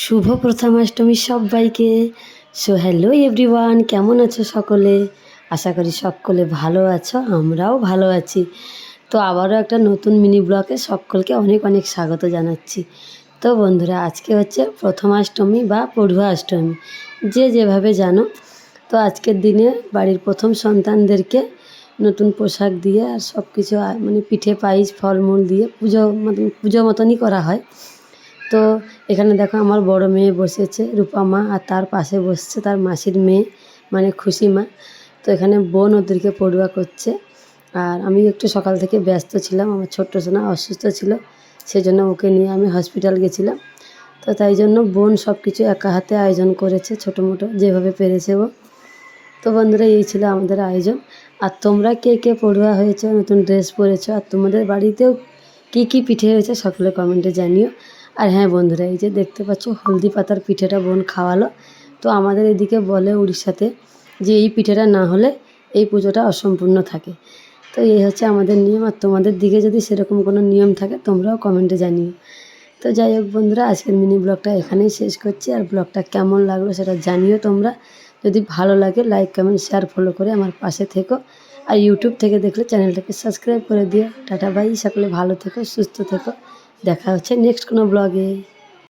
শুভ প্রথমাষ্টমী সবাইকে। So hello everyone, কেমন আছো সকলে? আশা করি সকলে ভালো আছো, আমরাও ভালো আছি। তো আবারও একটা নতুন মিনি ব্লগে সকলকে অনেক অনেক স্বাগত জানাচ্ছি। তো বন্ধুরা, আজকে হচ্ছে প্রথমাষ্টমী বা পড়ুয়া অষ্টমী, যে যেভাবে জানো। তো আজকের দিনে বাড়ির প্রথম সন্তানদেরকে নতুন পোশাক দিয়ে আর সব কিছু মানে পিঠে পায়েস ফলমূল দিয়ে পুজো মতনই করা হয়। তো এখানে দেখো আমার বড় মেয়ে বসেছে রূপা মা, আর তার পাশে বসছে তার মাসির মেয়ে মানে খুশি মা। তো এখানে বোন ওদেরকে পড়ুয়া করছে, আর আমি একটু সকাল থেকে ব্যস্ত ছিলাম, আমার ছোট্ট সোনা অসুস্থ ছিল, সেজন্য ওকে নিয়ে আমি হসপিটাল গেছিলাম। তো তাই জন্য বোন সব কিছু একা হাতে আয়োজন করেছে, ছোটো মোটো যেভাবে পেরেছে ও। তো বন্ধুরা, এই ছিল আমাদের আয়োজন। আর তোমরা কে কে পড়ুয়া হয়েছো, নতুন ড্রেস পরেছো, আর তোমাদের বাড়িতেও কি কি পিঠে হয়েছে সকলে কমেন্টে জানিও। আর হ্যাঁ বন্ধুরা, এই যে দেখতে পাচ্ছ হলদি পাতার পিঠেটা বোন খাওয়ালো। তো আমাদের এদিকে বলে উড়িষ্যাতে যে এই পিঠেটা না হলে এই পুজোটা অসম্পূর্ণ থাকে। তো এই হচ্ছে আমাদের নিয়ম, আর তোমাদের দিকে যদি সেরকম কোনো নিয়ম থাকে তোমরাও কমেন্টে জানিও। তো যাই হোক বন্ধুরা, আজকের মিনি ব্লগটা এখানেই শেষ করছি। আর ব্লগটা কেমন লাগলো সেটা জানিও তোমরা। যদি ভালো লাগে লাইক কমেন্ট শেয়ার ফলো করে আমার পাশে থেকো। আর ইউটিউব থেকে দেখলে চ্যানেলটাকে সাবস্ক্রাইব করে দিও। টাটা বাই, সকলে ভালো থেকো, সুস্থ থেকো। দেখা হচ্ছে নেক্সট কোনো ব্লগে।